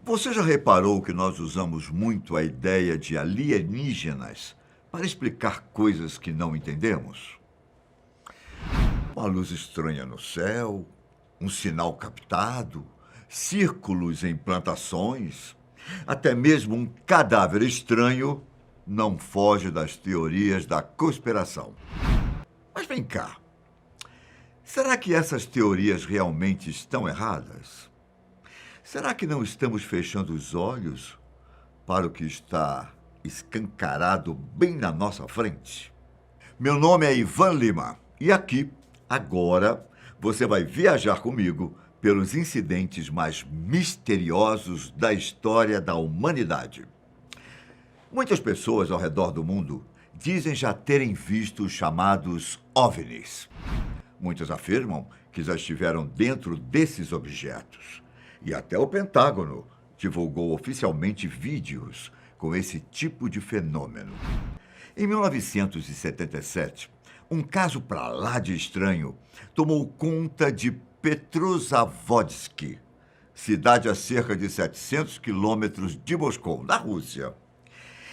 Você já reparou que nós usamos muito a ideia de alienígenas para explicar coisas que não entendemos? Uma luz estranha no céu, um sinal captado, círculos em plantações, até mesmo um cadáver estranho não foge das teorias da conspiração. Mas vem cá, será que essas teorias realmente estão erradas? Será que não estamos fechando os olhos para o que está escancarado bem na nossa frente? Meu nome é Ivan Lima e aqui, agora, você vai viajar comigo pelos incidentes mais misteriosos da história da humanidade. Muitas pessoas ao redor do mundo dizem já terem visto os chamados OVNIs. Muitas afirmam que já estiveram dentro desses objetos. E até o Pentágono divulgou oficialmente vídeos com esse tipo de fenômeno. Em 1977, um caso para lá de estranho tomou conta de Petrozavodsk, cidade a cerca de 700 quilômetros de Moscou, na Rússia.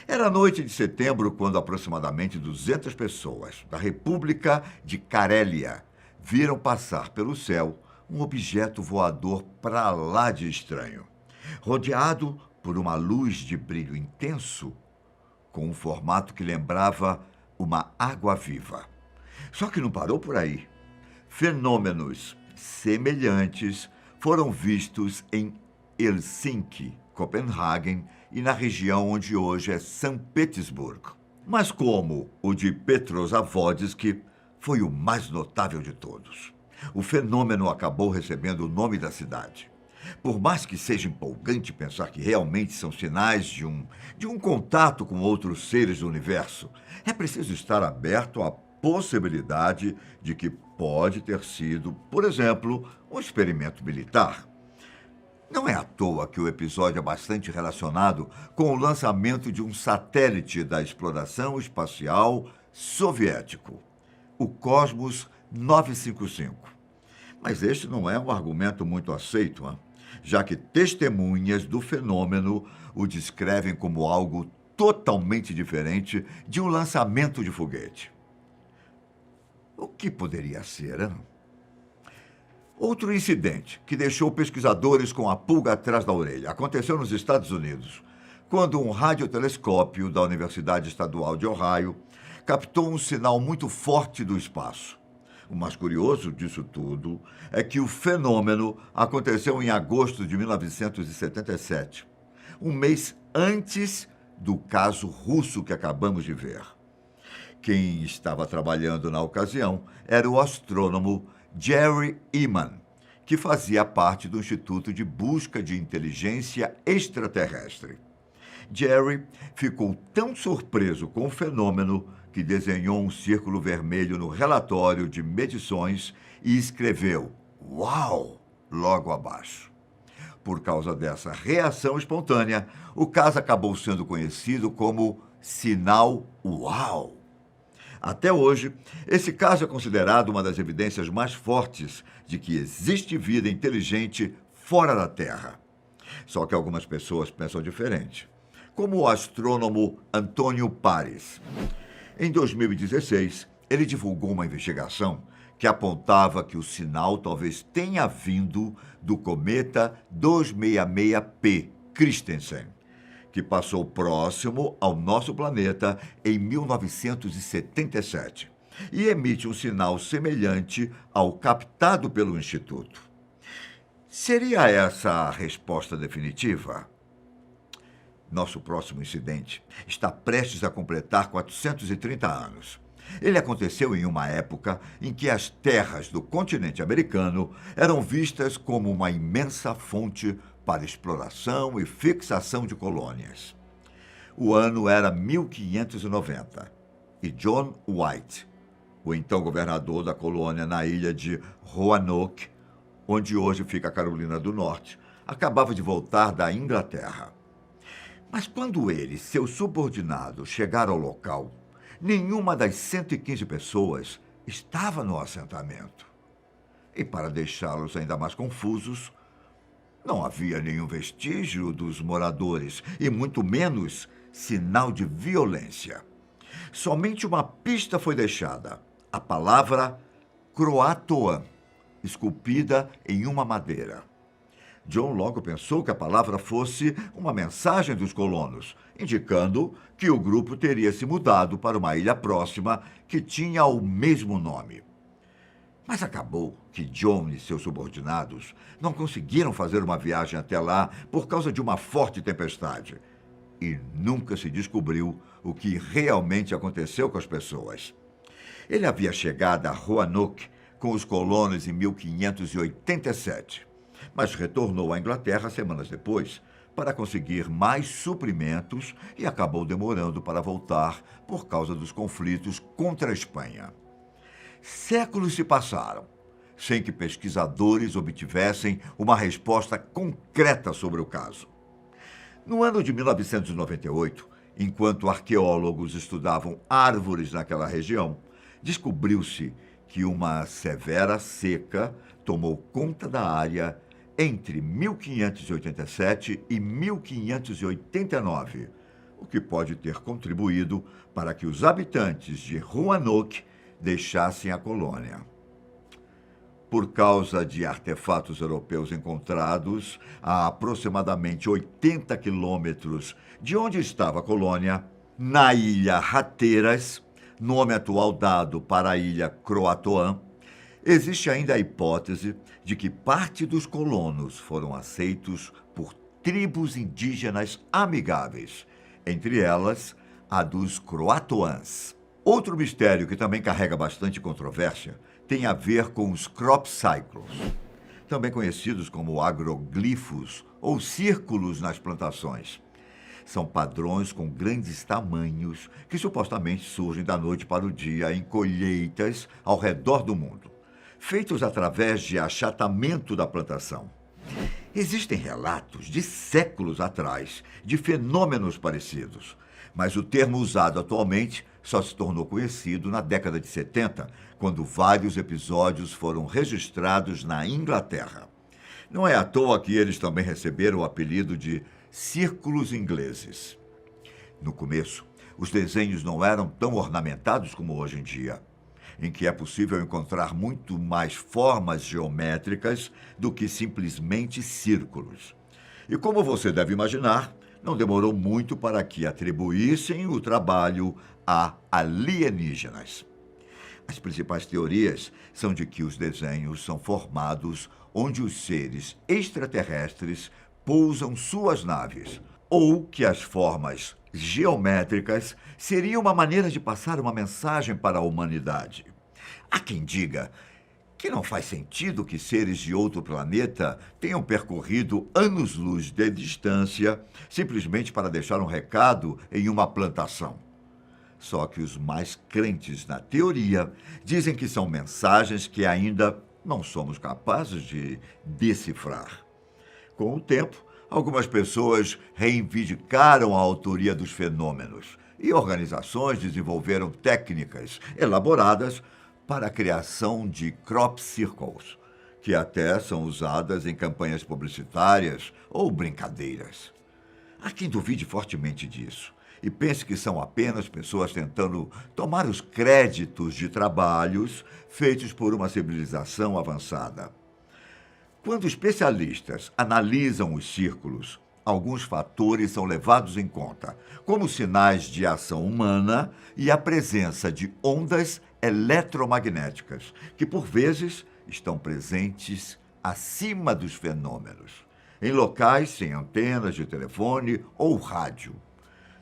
Era noite de setembro quando aproximadamente 200 pessoas da República de Carélia viram passar pelo céu um objeto voador para lá de estranho, rodeado por uma luz de brilho intenso, com um formato que lembrava uma água-viva. Só que não parou por aí. Fenômenos semelhantes foram vistos em Helsinki, Copenhague e na região onde hoje é São Petersburgo. Mas como o de Petrozavodsk foi o mais notável de todos, o fenômeno acabou recebendo o nome da cidade. Por mais que seja empolgante pensar que realmente são sinais de um contato com outros seres do universo, é preciso estar aberto à possibilidade de que pode ter sido, por exemplo, um experimento militar. Não é à toa que o episódio é bastante relacionado com o lançamento de um satélite da exploração espacial soviético, o Cosmos 955. Mas este não é um argumento muito aceito, hein? Já que testemunhas do fenômeno o descrevem como algo totalmente diferente de um lançamento de foguete. O que poderia ser, hein? Outro incidente que deixou pesquisadores com a pulga atrás da orelha aconteceu nos Estados Unidos, quando um radiotelescópio da Universidade Estadual de Ohio captou um sinal muito forte do espaço. O mais curioso disso tudo é que o fenômeno aconteceu em agosto de 1977, um mês antes do caso russo que acabamos de ver. Quem estava trabalhando na ocasião era o astrônomo Jerry Eman, que fazia parte do Instituto de Busca de Inteligência Extraterrestre. Jerry ficou tão surpreso com o fenômeno que desenhou um círculo vermelho no relatório de medições e escreveu "Uau!" logo abaixo. Por causa dessa reação espontânea, o caso acabou sendo conhecido como Sinal Uau. Até hoje, esse caso é considerado uma das evidências mais fortes de que existe vida inteligente fora da Terra. Só que algumas pessoas pensam diferente, como o astrônomo Antônio Pares. Em 2016, ele divulgou uma investigação que apontava que o sinal talvez tenha vindo do cometa 266P Christensen, que passou próximo ao nosso planeta em 1977 e emite um sinal semelhante ao captado pelo Instituto. Seria essa a resposta definitiva? Nosso próximo incidente está prestes a completar 430 anos. Ele aconteceu em uma época em que as terras do continente americano eram vistas como uma imensa fonte para exploração e fixação de colônias. O ano era 1590 e John White, o então governador da colônia na ilha de Roanoke, onde hoje fica a Carolina do Norte, acabava de voltar da Inglaterra. Mas quando ele e seus subordinados chegaram ao local, nenhuma das 115 pessoas estava no assentamento. E para deixá-los ainda mais confusos, Não havia nenhum vestígio dos moradores e muito menos sinal de violência. Somente uma pista foi deixada: a palavra Croatoan, esculpida em uma madeira. John logo pensou que a palavra fosse uma mensagem dos colonos, indicando que o grupo teria se mudado para uma ilha próxima que tinha o mesmo nome. Mas acabou que John e seus subordinados não conseguiram fazer uma viagem até lá por causa de uma forte tempestade. E nunca se descobriu o que realmente aconteceu com as pessoas. Ele havia chegado a Roanoke com os colonos em 1587, mas retornou à Inglaterra semanas depois para conseguir mais suprimentos e acabou demorando para voltar por causa dos conflitos contra a Espanha. Séculos se passaram sem que pesquisadores obtivessem uma resposta concreta sobre o caso. No ano de 1998, enquanto arqueólogos estudavam árvores naquela região, descobriu-se que uma severa seca tomou conta da área entre 1587 e 1589, o que pode ter contribuído para que os habitantes de Roanoke deixassem a colônia. Por causa de artefatos europeus encontrados a aproximadamente 80 quilômetros de onde estava a colônia, na ilha Hatteras, nome atual dado para a ilha Croatoan, existe ainda a hipótese de que parte dos colonos foram aceitos por tribos indígenas amigáveis, entre elas a dos Croatoans. Outro mistério que também carrega bastante controvérsia tem a ver com os crop cycles, também conhecidos como agroglifos ou círculos nas plantações. São padrões com grandes tamanhos que supostamente surgem da noite para o dia em colheitas ao redor do mundo, feitos através de achatamento da plantação. Existem relatos de séculos atrás de fenômenos parecidos, mas o termo usado atualmente só se tornou conhecido na década de 70, quando vários episódios foram registrados na Inglaterra. Não é à toa que eles também receberam o apelido de círculos ingleses. No começo, os desenhos não eram tão ornamentados como hoje em dia, em que é possível encontrar muito mais formas geométricas do que simplesmente círculos. E como você deve imaginar, não demorou muito para que atribuíssem o trabalho a alienígenas. As principais teorias são de que os desenhos são formados onde os seres extraterrestres pousam suas naves, ou que as formas geométricas seriam uma maneira de passar uma mensagem para a humanidade. Há quem diga que não faz sentido que seres de outro planeta tenham percorrido anos-luz de distância simplesmente para deixar um recado em uma plantação. Só que os mais crentes na teoria dizem que são mensagens que ainda não somos capazes de decifrar. Com o tempo, algumas pessoas reivindicaram a autoria dos fenômenos e organizações desenvolveram técnicas elaboradas para a criação de crop circles, que até são usadas em campanhas publicitárias ou brincadeiras. Há quem duvide fortemente disso e pense que são apenas pessoas tentando tomar os créditos de trabalhos feitos por uma civilização avançada. Quando especialistas analisam os círculos, alguns fatores são levados em conta, como sinais de ação humana e a presença de ondas eletromagnéticas, que por vezes estão presentes acima dos fenômenos, em locais sem antenas de telefone ou rádio.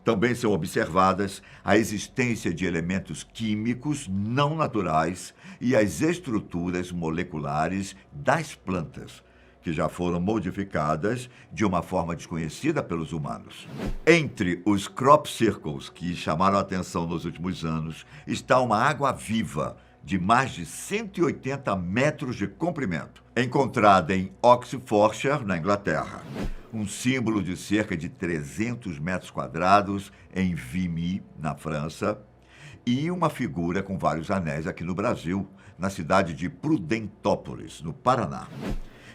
Também são observadas a existência de elementos químicos não naturais e as estruturas moleculares das plantas, que já foram modificadas de uma forma desconhecida pelos humanos. Entre os crop circles que chamaram a atenção nos últimos anos está uma água-viva de mais de 180 metros de comprimento, encontrada em Oxfordshire, na Inglaterra. Um símbolo de cerca de 300 metros quadrados em Vimy, na França, e uma figura com vários anéis aqui no Brasil, na cidade de Prudentópolis, no Paraná.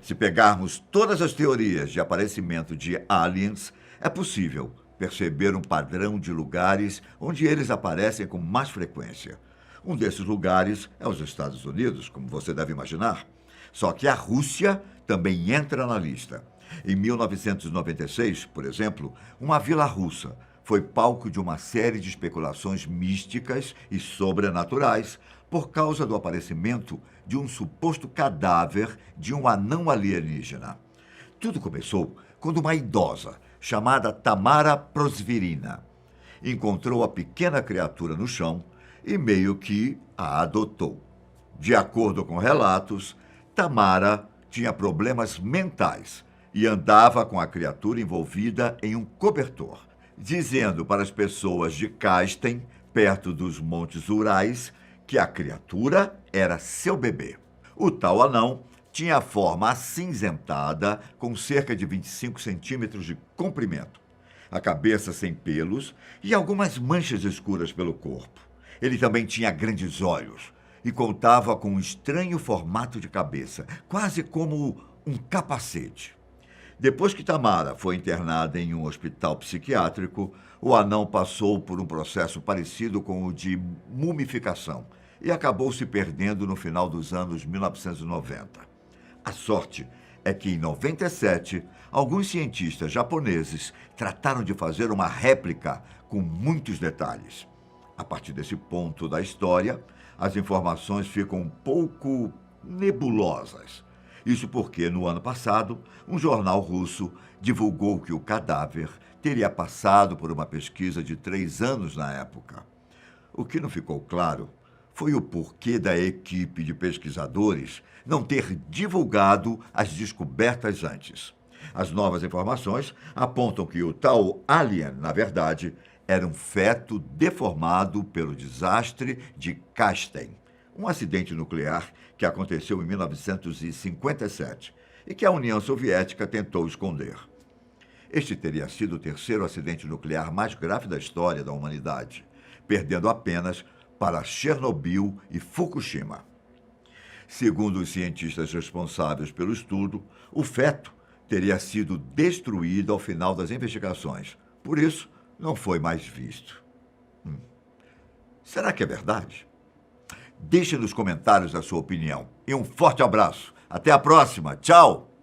Se pegarmos todas as teorias de aparecimento de aliens, é possível perceber um padrão de lugares onde eles aparecem com mais frequência. Um desses lugares é os Estados Unidos, como você deve imaginar. Só que a Rússia também entra na lista. Em 1996, por exemplo, uma vila russa foi palco de uma série de especulações místicas e sobrenaturais por causa do aparecimento de um suposto cadáver de um anão alienígena. Tudo começou quando uma idosa, chamada Tamara Prosvirina, encontrou a pequena criatura no chão e meio que a adotou. De acordo com relatos, Tamara tinha problemas mentais e andava com a criatura envolvida em um cobertor, dizendo para as pessoas de Kasten, perto dos Montes Urais, que a criatura era seu bebê. O tal anão tinha a forma acinzentada, com cerca de 25 centímetros de comprimento, a cabeça sem pelos e algumas manchas escuras pelo corpo. Ele também tinha grandes olhos e contava com um estranho formato de cabeça, quase como um capacete. Depois que Tamara foi internada em um hospital psiquiátrico, o anão passou por um processo parecido com o de mumificação e acabou se perdendo no final dos anos 1990. A sorte é que, em 97, alguns cientistas japoneses trataram de fazer uma réplica com muitos detalhes. A partir desse ponto da história, as informações ficam um pouco nebulosas. Isso porque, no ano passado, um jornal russo divulgou que o cadáver teria passado por uma pesquisa de 3 anos na época. O que não ficou claro foi o porquê da equipe de pesquisadores não ter divulgado as descobertas antes. As novas informações apontam que o tal alien, na verdade, era um feto deformado pelo desastre de Kasten, um acidente nuclear que aconteceu em 1957 e que a União Soviética tentou esconder. Este teria sido o terceiro acidente nuclear mais grave da história da humanidade, perdendo apenas para Chernobyl e Fukushima. Segundo os cientistas responsáveis pelo estudo, o feto teria sido destruído ao final das investigações. Por isso, não foi mais visto. Será que é verdade? Deixe nos comentários a sua opinião. E um forte abraço. Até a próxima. Tchau!